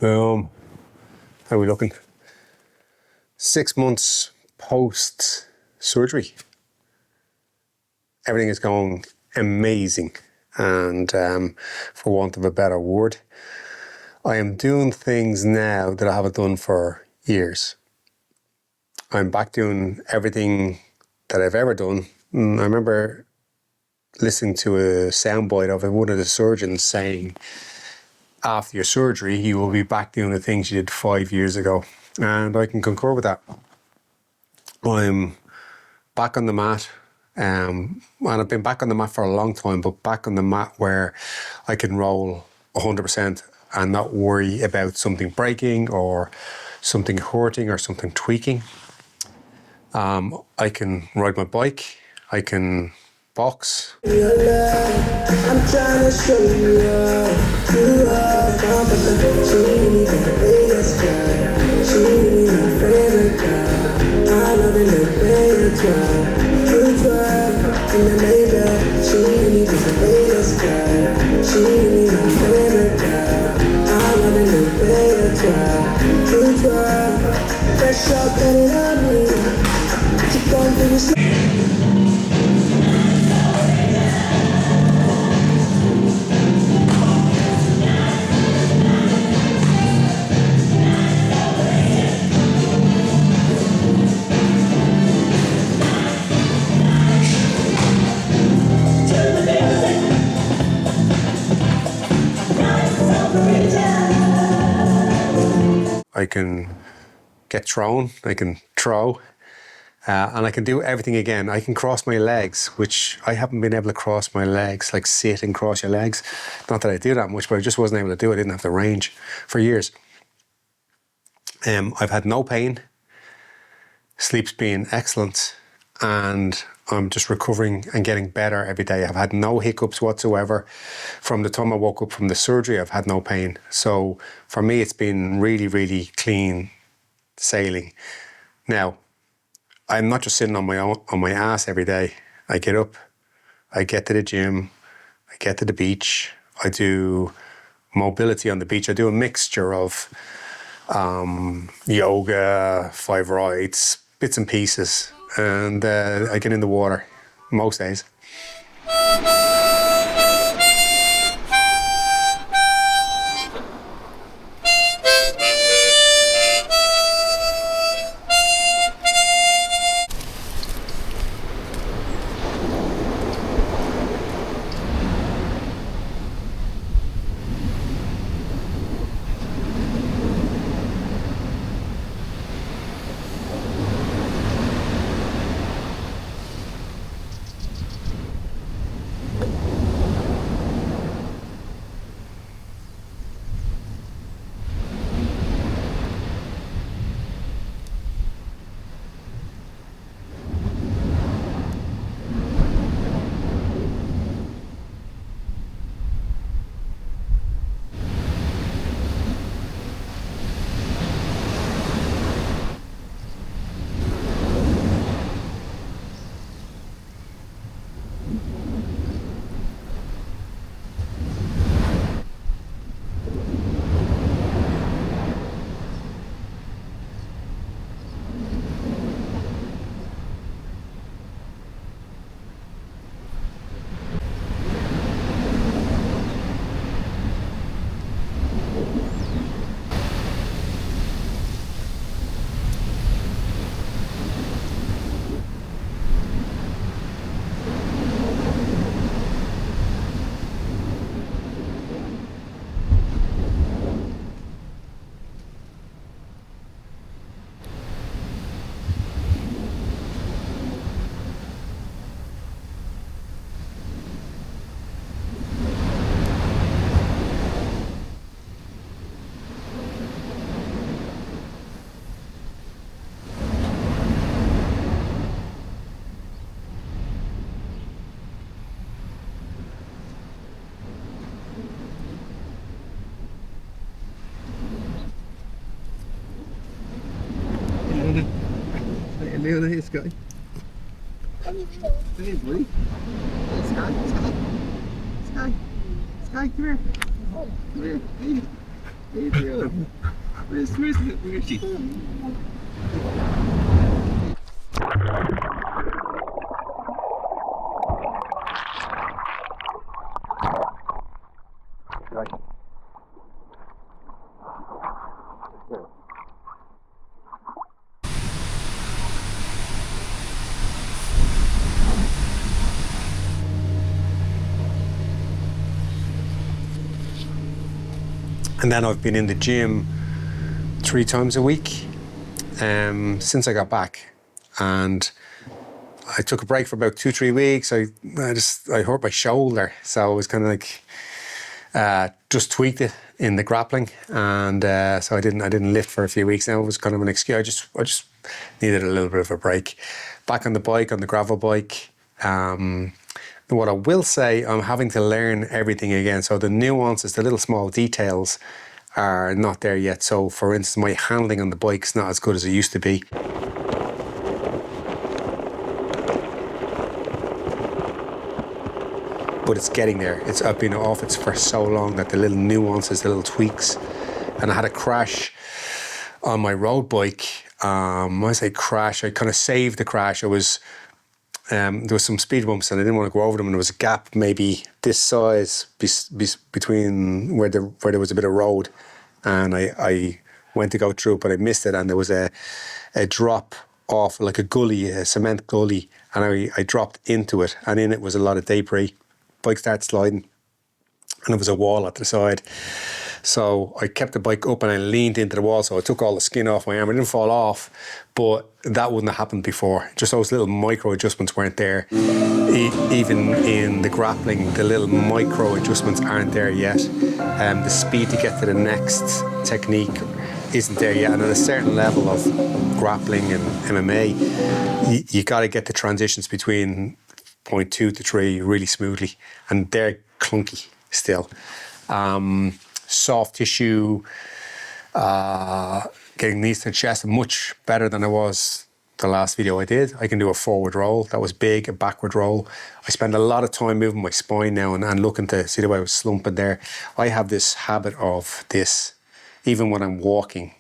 Boom. How are we looking? 6 months post surgery. Everything is going amazing, and for want of a better word, I am doing things now that I haven't done for years. I'm back doing everything that I've ever done. I remember listening to a soundbite of one of the surgeons saying, after your surgery, you will be back doing the things you did 5 years ago. And I can concur with that. I'm back on the mat, and I've been back on the mat for a long time, but back on the mat where I can roll 100% and not worry about something breaking or something hurting or something tweaking. I can ride my bike, I can box. I'm trying to show you are complicated. She the latest girl. She my favorite girl. I love it the way you twerk. You twerk in the Maybach. She the latest girl. She my favorite girl. I love it the way you twerk. You twerk. Fresh up and it on me. Keep going through this. I can get thrown, I can throw, and I can do everything again. I can cross my legs, which I haven't been able to cross my legs, like sit and cross your legs. Not that I do that much, but I just wasn't able to do it. I didn't have the range for years. I've had no pain. Sleep's been excellent, and I'm just recovering and getting better every day. I've had no hiccups whatsoever. From the time I woke up from the surgery, I've had no pain. So for me, it's been really, really clean sailing. Now, I'm not just sitting on my ass every day. I get up, I get to the gym, I get to the beach, I do mobility on the beach. I do a mixture of yoga, 5 rides, bits and pieces, and I get in the water most days. Leona, hey Sky. Hey buddy. Hey Sky. Sky, come here. Come here. Hey. What are you doing? Where's little Richie? And then I've been in the gym 3 times a week since I got back. And I took a break for about 2-3 weeks. I hurt my shoulder, so I was kind of like just tweaked it in the grappling, and so I didn't lift for a few weeks. Now it was kind of an excuse. I just needed a little bit of a break. Back on the bike, on the gravel bike. What I will say, I'm having to learn everything again. So the nuances, the little small details are not there yet. So for instance, my handling on the bike's not as good as it used to be. But it's getting there. I've been off it for so long that the little nuances, the little tweaks. And I had a crash on my road bike. When I say crash, I kind of saved the crash. There was some speed bumps and I didn't want to go over them, and there was a gap maybe this size between where there was a bit of road, and I went to go through it, but I missed it, and there was a drop off, like a gully, a cement gully, and I dropped into it, and in it was a lot of debris. Bike started sliding, and there was a wall at the side. So I kept the bike up and I leaned into the wall, so I took all the skin off my arm. It didn't fall off, but that wouldn't have happened before. Just those little micro adjustments weren't there. Even in the grappling, the little micro adjustments aren't there yet. The speed to get to the next technique isn't there yet. And at a certain level of grappling and MMA, you got to get the transitions between point 2 to 3 really smoothly, and they're clunky still. Soft tissue, getting knees to the chest, much better than I was the last video I did. I can do a forward roll. That was big. A backward roll. I spend a lot of time moving my spine now and looking to see the way I was slumping there. I have this habit of this, even when I'm walking,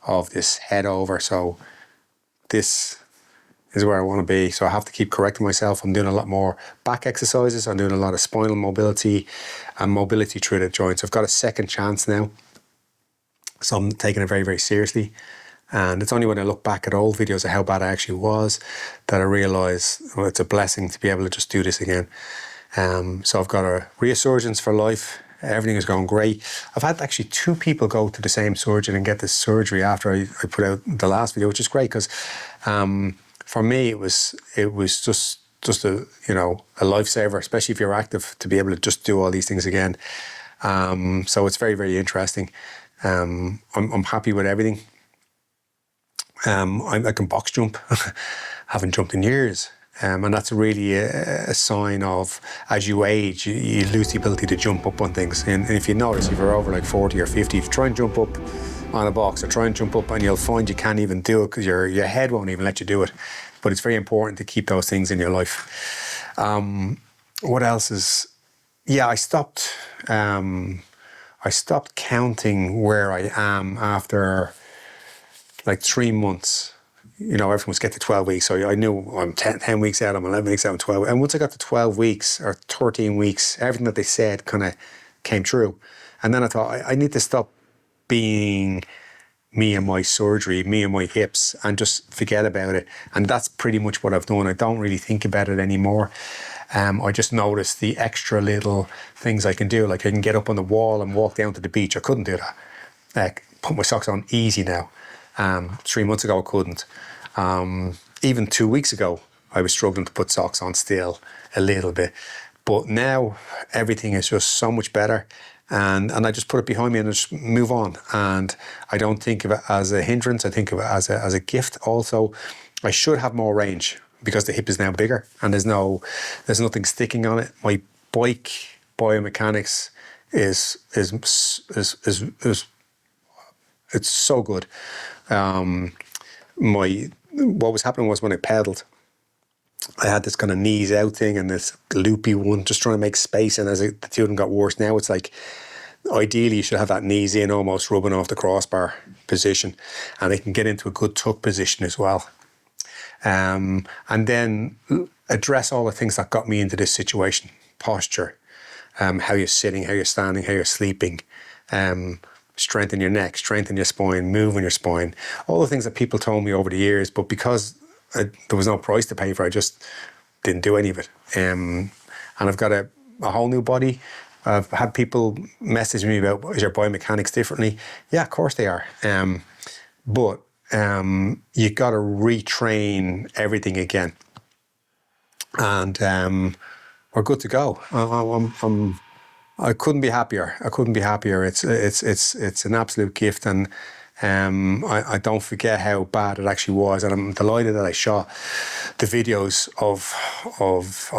of this head over. So this is where I want to be. So I have to keep correcting myself. I'm doing a lot more back exercises. I'm doing a lot of spinal mobility and mobility through the joints. I've got a second chance now. So I'm taking it very, very seriously. And it's only when I look back at old videos of how bad I actually was that I realise, well, it's a blessing to be able to just do this again. So I've got a resurgence for life. Everything is going great. I've had actually 2 people go to the same surgeon and get this surgery after I put out the last video, which is great because for me it was just a lifesaver, especially if you're active, to be able to just do all these things again. So it's very, very interesting. I'm happy with everything. I can box jump. Haven't jumped in years. And that's really a sign of, as you age, you lose the ability to jump up on things. And if you notice, if you're over like 40 or 50, if you try and jump up on a box or try and jump up, and you'll find you can't even do it because your head won't even let you do it. But it's very important to keep those things in your life. What else is... Yeah, I stopped counting where I am after like 3 months. You know, everyone was get to 12 weeks. So I knew I'm 10 weeks out, I'm 11 weeks out, I'm 12. And once I got to 12 weeks or 13 weeks, everything that they said kind of came true. And then I thought, I need to stop being me and my surgery, me and my hips, and just forget about it. And that's pretty much what I've done. I don't really think about it anymore. I just noticed the extra little things I can do. Like I can get up on the wall and walk down to the beach. I couldn't do that. Like put my socks on easy now. 3 months ago I couldn't. Even 2 weeks ago I was struggling to put socks on still a little bit. But now everything is just so much better. And I just put it behind me and just move on. And I don't think of it as a hindrance. I think of it as a gift. Also, I should have more range because the hip is now bigger and there's nothing sticking on it. My bike biomechanics is it's so good. What was happening was when I pedaled, I had this kind of knees out thing and this loopy one, just trying to make space. And as the two of them got worse, now it's like ideally you should have that knees in, almost rubbing off the crossbar position, and they can get into a good tuck position as well. And then address all the things that got me into this situation: posture, how you're sitting, how you're standing, how you're sleeping, strengthen your neck, strengthen your spine, moving your spine, all the things that people told me over the years, but because there was no price to pay for it, I just didn't do any of it. And I've got a whole new body. I've had people message me about, is your biomechanics differently? Yeah, of course they are. But you've got to retrain everything again. And we're good to go. I couldn't be happier. I couldn't be happier. It's an absolute gift, and I don't forget how bad it actually was, and I'm delighted that I shot the videos of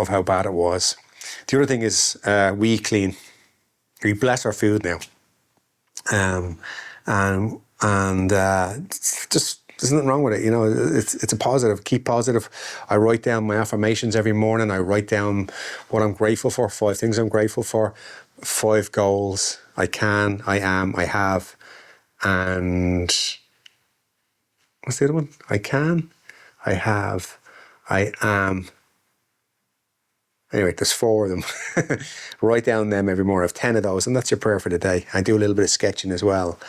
how bad it was. The other thing is we eat clean. We bless our food now, and just there's nothing wrong with it. You know, it's a positive. Keep positive. I write down my affirmations every morning. I write down what I'm grateful for. 5 things I'm grateful for. 5 goals. I can. I am. I have. And what's the other one? I can. I have. I am. Anyway, there's 4 of them. Write down them every morning. I have 10 of those, and that's your prayer for the day. I do a little bit of sketching as well,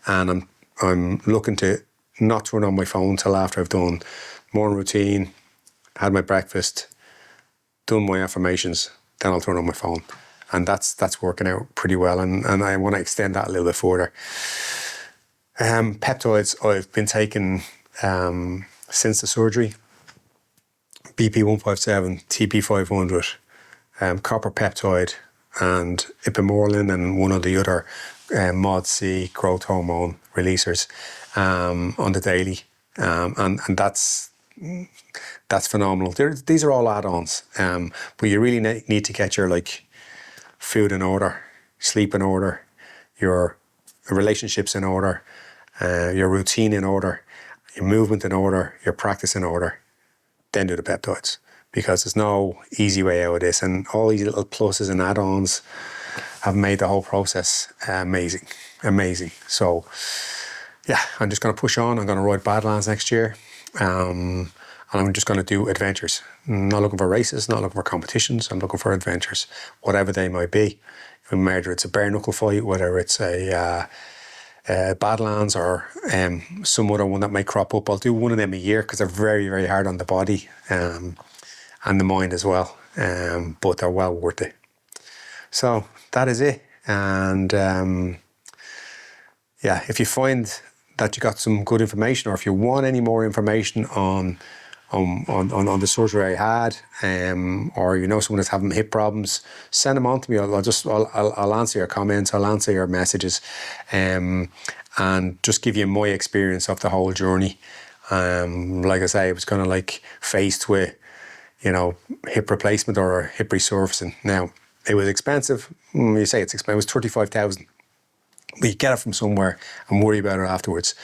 and I'm looking to not turn on my phone till after I've done morning routine, had my breakfast, done my affirmations, then I'll turn on my phone. And that's working out pretty well, and I want to extend that a little bit further. Peptides I've been taking since the surgery. BP 157, TP 500, copper peptide, and ipamorelin, and one of the other mod C growth hormone releasers on the daily, and that's phenomenal. These are all add-ons, but you really need to get your food in order, sleep in order, your relationships in order, your routine in order, your movement in order, your practice in order. Then do the peptides, because there's no easy way out of this, and all these little pluses and add-ons have made the whole process amazing. So yeah, I'm just going to push on. I'm going to ride Badlands next year, and I'm just going to do adventures. I'm not looking for races, not looking for competitions. I'm looking for adventures, whatever they might be. Whether it's a bare knuckle fight, whether it's a Badlands or some other one that might crop up. I'll do one of them a year, because they're very, very hard on the body and the mind as well, but they're well worth it. So that is it. And yeah, if you find that you got some good information, or if you want any more information on the surgery I had, or you know someone that's having hip problems, send them on to me. I'll answer your comments, I'll answer your messages, and just give you my experience of the whole journey. Like I say, I was kind of faced with, hip replacement or hip resurfacing. Now, it was expensive. You say it's expensive. It was 35,000. But you get it from somewhere and worry about it afterwards.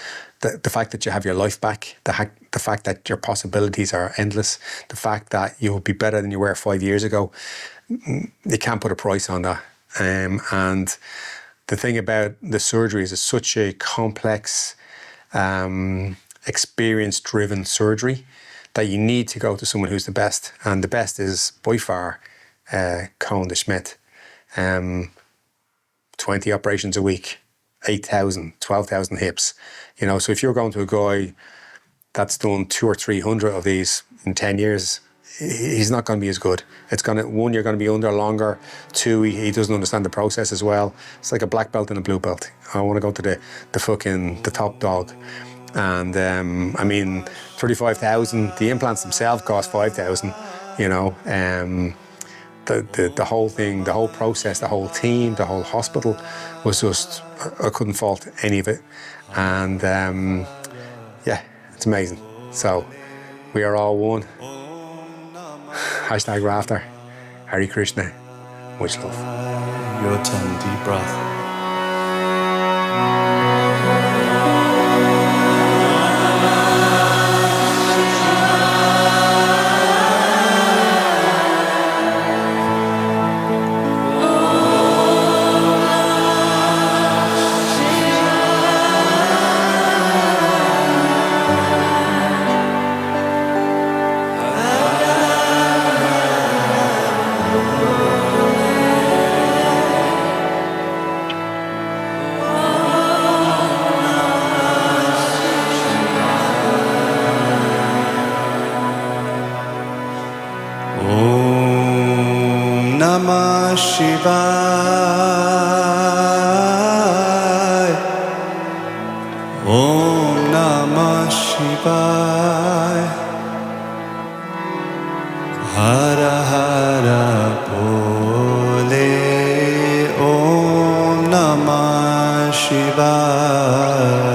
The fact that you have your life back, the fact that your possibilities are endless, the fact that you'll be better than you were 5 years ago, you can't put a price on that. And the thing about the surgery is it's such a complex, experience-driven surgery that you need to go to someone who's the best. And the best is by far Cohen de Schmidt. 20 operations a week, 8,000, 12,000 hips. So if you're going to a guy that's done 200 or 300 of these in 10 years, he's not going to be as good. One, you're going to be under longer. 2, he doesn't understand the process as well. It's like a black belt and a blue belt. I want to go to the top dog. And 35,000, the implants themselves cost 5,000, the whole thing, the whole process, the whole team, the whole hospital was just, I couldn't fault any of it. And yeah, it's amazing. So we are all one. #Rafter. Hare Krishna. Much love. Your 10 deep breath. Shivaya. Om Namah Shivaya. Hara Hara Bole. Om Namah Shivaya.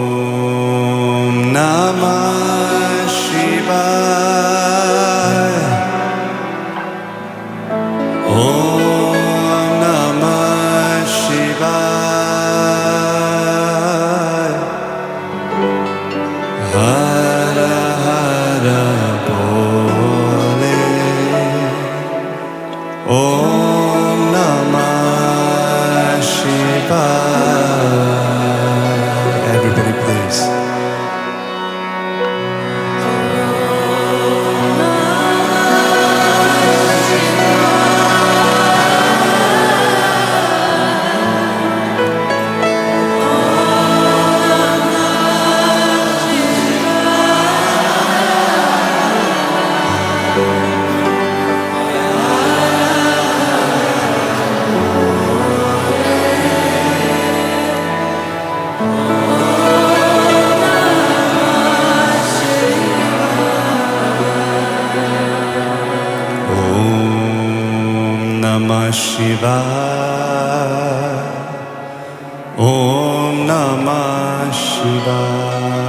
Om Namah Shivaya. Om Namah Shivaya. Hara Hara Bole. Om Namah Shivaya. Everybody please. Om Namah Shivaya. Om Namah Shivaya.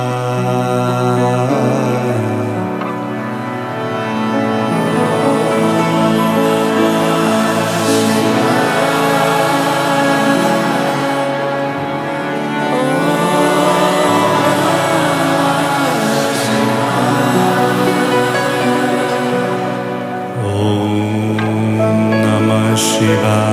Om Namah Shivaya.